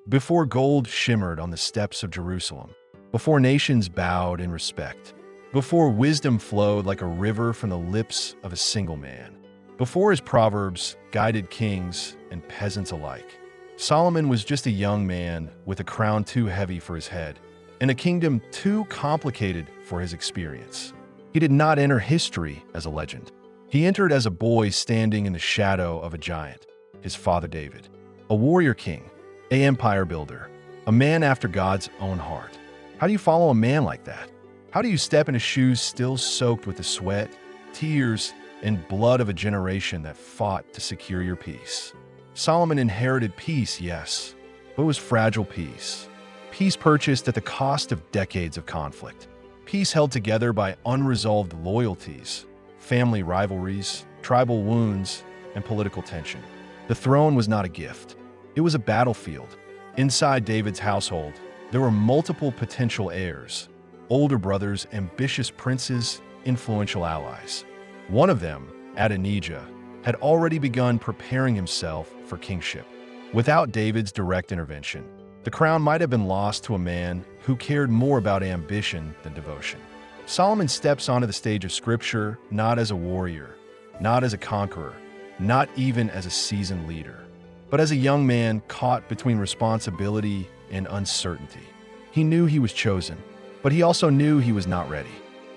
before gold shimmered on the steps of Jerusalem, before nations bowed in respect, before wisdom flowed like a river from the lips of a single man, before his proverbs guided kings and peasants alike. Solomon was just a young man with a crown too heavy for his head and a kingdom too complicated for his experience. He did not enter history as a legend. He entered as a boy standing in the shadow of a giant, his father David, a warrior king, an empire builder, a man after God's own heart. How do you follow a man like that? How do you step into shoes still soaked with the sweat, tears, and blood of a generation that fought to secure your peace? Solomon inherited peace, yes, but it was fragile peace. Peace purchased at the cost of decades of conflict. Peace held together by unresolved loyalties, family rivalries, tribal wounds, and political tension. The throne was not a gift. It was a battlefield. Inside David's household, there were multiple potential heirs, older brothers, ambitious princes, influential allies. One of them, Adonijah, had already begun preparing himself for kingship. Without David's direct intervention, the crown might have been lost to a man who cared more about ambition than devotion. Solomon steps onto the stage of Scripture not as a warrior, not as a conqueror, not even as a seasoned leader, but as a young man caught between responsibility and uncertainty. He knew he was chosen, but he also knew he was not ready.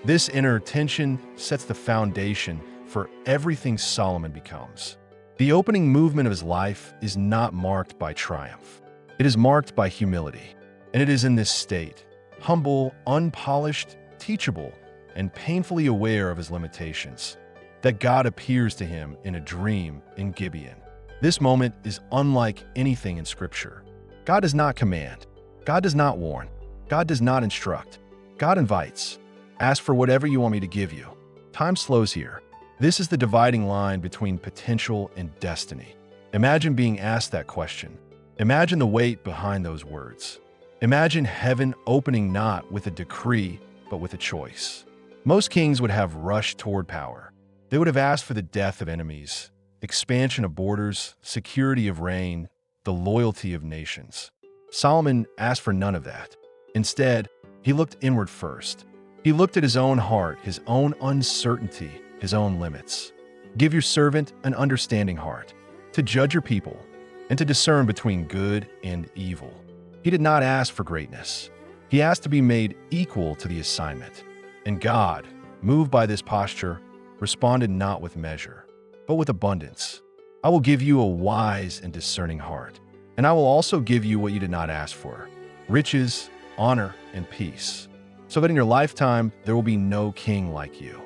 This inner tension sets the foundation for everything Solomon becomes. The opening movement of his life is not marked by triumph. It is marked by humility, and it is in this state, humble, unpolished, teachable, and painfully aware of his limitations, that God appears to him in a dream in Gibeon. This moment is unlike anything in Scripture. God does not command. God does not warn. God does not instruct. God invites. Ask for whatever you want me to give you. Time slows here. This is the dividing line between potential and destiny. Imagine being asked that question. Imagine the weight behind those words. Imagine heaven opening not with a decree, but with a choice. Most kings would have rushed toward power. They would have asked for the death of enemies, expansion of borders, security of reign, the loyalty of nations. Solomon asked for none of that. Instead, he looked inward first. He looked at his own heart, his own uncertainty, his own limits. Give your servant an understanding heart, to judge your people, and to discern between good and evil. He did not ask for greatness. He asked to be made equal to the assignment. And God, moved by this posture, responded not with measure, but with abundance. I will give you a wise and discerning heart, and I will also give you what you did not ask for, riches, honor, and peace, so that in your lifetime there will be no king like you.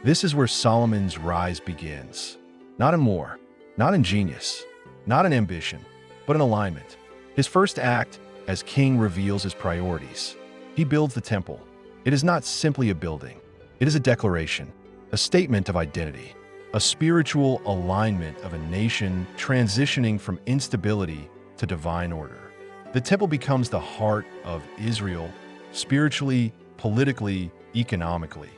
This is where Solomon's rise begins. Not in war, not in genius, not in ambition, but in alignment. His first act as king reveals his priorities. He builds the temple. It is not simply a building. It is a declaration, a statement of identity, a spiritual alignment of a nation transitioning from instability to divine order. The temple becomes the heart of Israel, spiritually, politically, economically.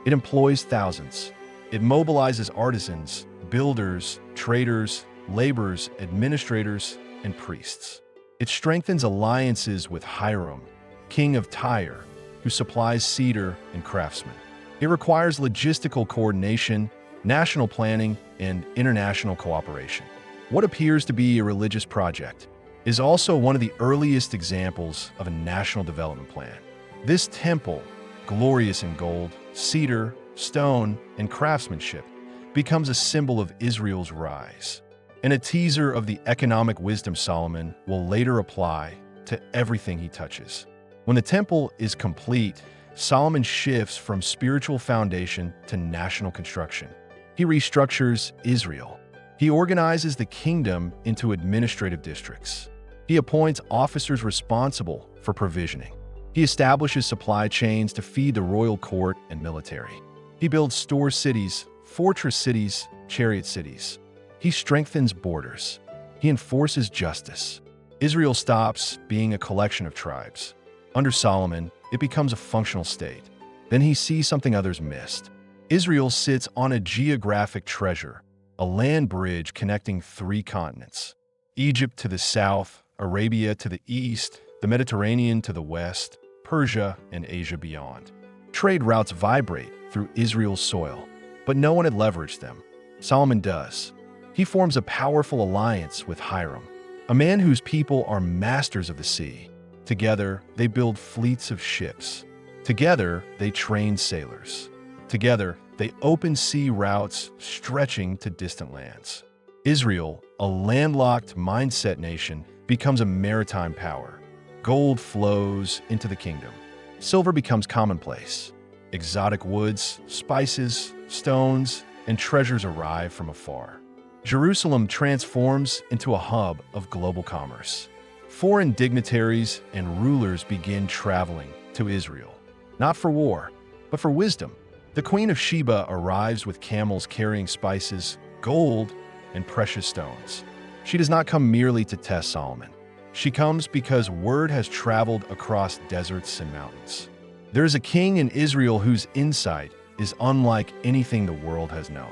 It employs thousands. It mobilizes artisans, builders, traders, laborers, administrators, and priests. It strengthens alliances with Hiram, king of Tyre, who supplies cedar and craftsmen. It requires logistical coordination, national planning, and international cooperation. What appears to be a religious project is also one of the earliest examples of a national development plan. This temple, glorious in gold, cedar, stone, and craftsmanship, becomes a symbol of Israel's rise, and a teaser of the economic wisdom Solomon will later apply to everything he touches. When the temple is complete, Solomon shifts from spiritual foundation to national construction. He restructures Israel. He organizes the kingdom into administrative districts. He appoints officers responsible for provisioning. He establishes supply chains to feed the royal court and military. He builds store cities, fortress cities, chariot cities. He strengthens borders. He enforces justice. Israel stops being a collection of tribes. Under Solomon, it becomes a functional state. Then he sees something others missed. Israel sits on a geographic treasure, a land bridge connecting three continents. Egypt to the south, Arabia to the east, the Mediterranean to the west, Persia and Asia beyond. Trade routes vibrate through Israel's soil, but no one had leveraged them. Solomon does. He forms a powerful alliance with Hiram, a man whose people are masters of the sea. Together, they build fleets of ships. Together, they train sailors. Together, they open sea routes stretching to distant lands. Israel, a landlocked mindset nation, becomes a maritime power. Gold flows into the kingdom. Silver becomes commonplace. Exotic woods, spices, stones, and treasures arrive from afar. Jerusalem transforms into a hub of global commerce. Foreign dignitaries and rulers begin traveling to Israel, not for war, but for wisdom. The Queen of Sheba arrives with camels carrying spices, gold, and precious stones. She does not come merely to test Solomon. She comes because word has traveled across deserts and mountains. There is a king in Israel whose insight is unlike anything the world has known.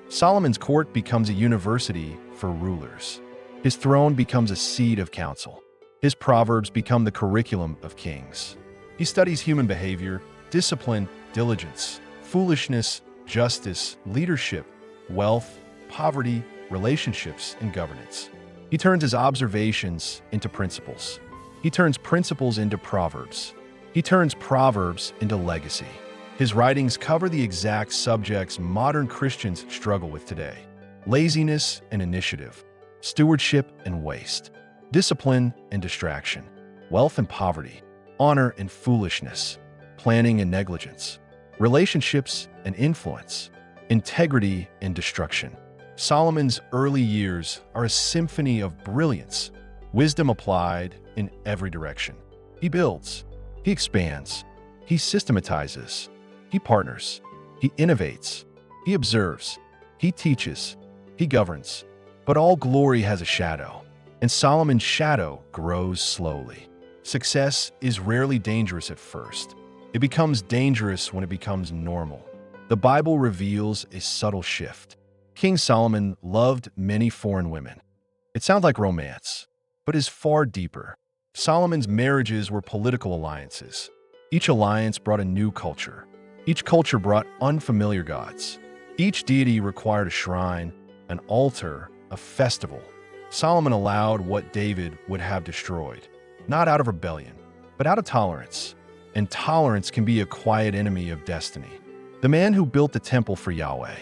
Solomon's court becomes a university for rulers. His throne becomes a seat of counsel. His proverbs become the curriculum of kings. He studies human behavior, discipline, diligence, foolishness, justice, leadership, wealth, poverty, relationships, and governance. He turns his observations into principles. He turns principles into proverbs. He turns proverbs into legacy. His writings cover the exact subjects modern Christians struggle with today: laziness and initiative, stewardship and waste, discipline and distraction, wealth and poverty, honor and foolishness, planning and negligence, relationships and influence, integrity and destruction. Solomon's early years are a symphony of brilliance, wisdom applied in every direction. He builds, he expands, he systematizes, he partners, he innovates, he observes, he teaches, he governs. But all glory has a shadow, and Solomon's shadow grows slowly. Success is rarely dangerous at first. It becomes dangerous when it becomes normal. The Bible reveals a subtle shift. King Solomon loved many foreign women. It sounds like romance, but is far deeper. Solomon's marriages were political alliances. Each alliance brought a new culture. Each culture brought unfamiliar gods. Each deity required a shrine, an altar, a festival. Solomon allowed what David would have destroyed, not out of rebellion, but out of tolerance. And tolerance can be a quiet enemy of destiny. The man who built the temple for Yahweh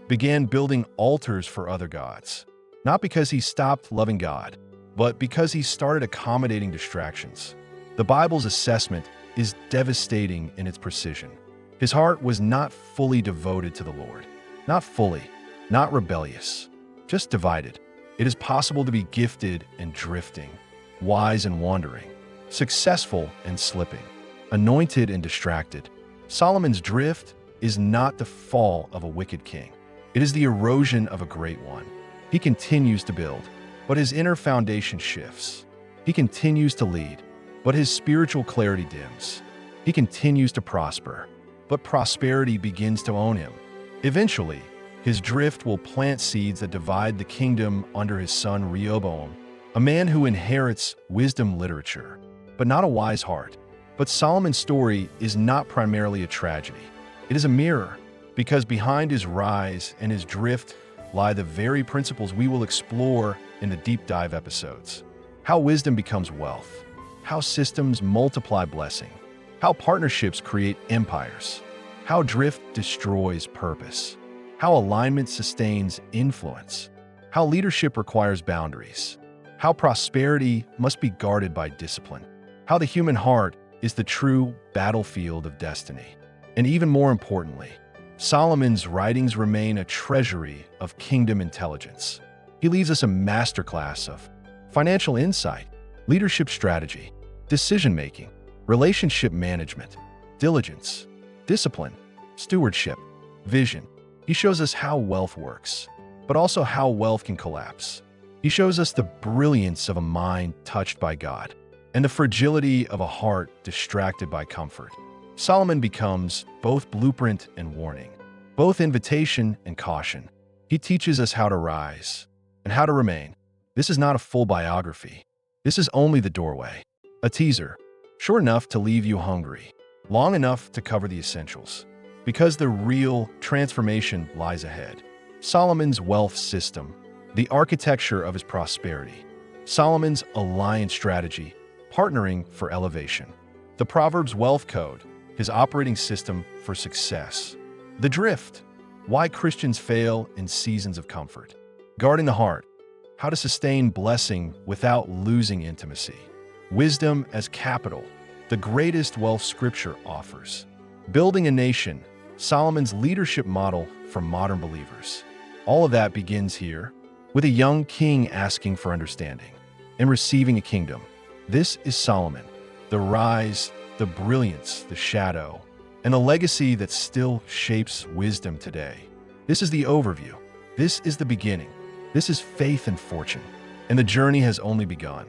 began building altars for other gods, not because he stopped loving God, but because he started accommodating distractions. The Bible's assessment is devastating in its precision. His heart was not fully devoted to the Lord. Not fully, not rebellious, just divided. It is possible to be gifted and drifting, wise and wandering, successful and slipping, anointed and distracted. Solomon's drift is not the fall of a wicked king. It is the erosion of a great one. He continues to build, but his inner foundation shifts. He continues to lead, but his spiritual clarity dims. He continues to prosper, but prosperity begins to own him. Eventually, his drift will plant seeds that divide the kingdom under his son Rehoboam, a man who inherits wisdom literature, but not a wise heart. But Solomon's story is not primarily a tragedy. It is a mirror, because behind his rise and his drift lie the very principles we will explore in the deep dive episodes. How wisdom becomes wealth, how systems multiply blessing, how partnerships create empires, how drift destroys purpose, how alignment sustains influence, how leadership requires boundaries, how prosperity must be guarded by discipline, how the human heart is the true battlefield of destiny. And even more importantly, Solomon's writings remain a treasury of kingdom intelligence. He leaves us a masterclass of financial insight, leadership strategy, decision-making, relationship management, diligence, discipline, stewardship, vision. He shows us how wealth works, but also how wealth can collapse. He shows us the brilliance of a mind touched by God and the fragility of a heart distracted by comfort. Solomon becomes both blueprint and warning, both invitation and caution. He teaches us how to rise and how to remain. This is not a full biography. This is only the doorway. A teaser, short enough to leave you hungry, long enough to cover the essentials. Because the real transformation lies ahead. Solomon's wealth system, the architecture of his prosperity. Solomon's alliance strategy, partnering for elevation. The Proverbs wealth code, his operating system for success. The drift, why Christians fail in seasons of comfort. Guarding the heart, how to sustain blessing without losing intimacy. Wisdom as capital, the greatest wealth Scripture offers. Building a nation, Solomon's leadership model for modern believers. All of that begins here, with a young king asking for understanding and receiving a kingdom. This is Solomon, the rise, the brilliance, the shadow, and the legacy that still shapes wisdom today. This is the overview. This is the beginning. This is faith and fortune. And the journey has only begun.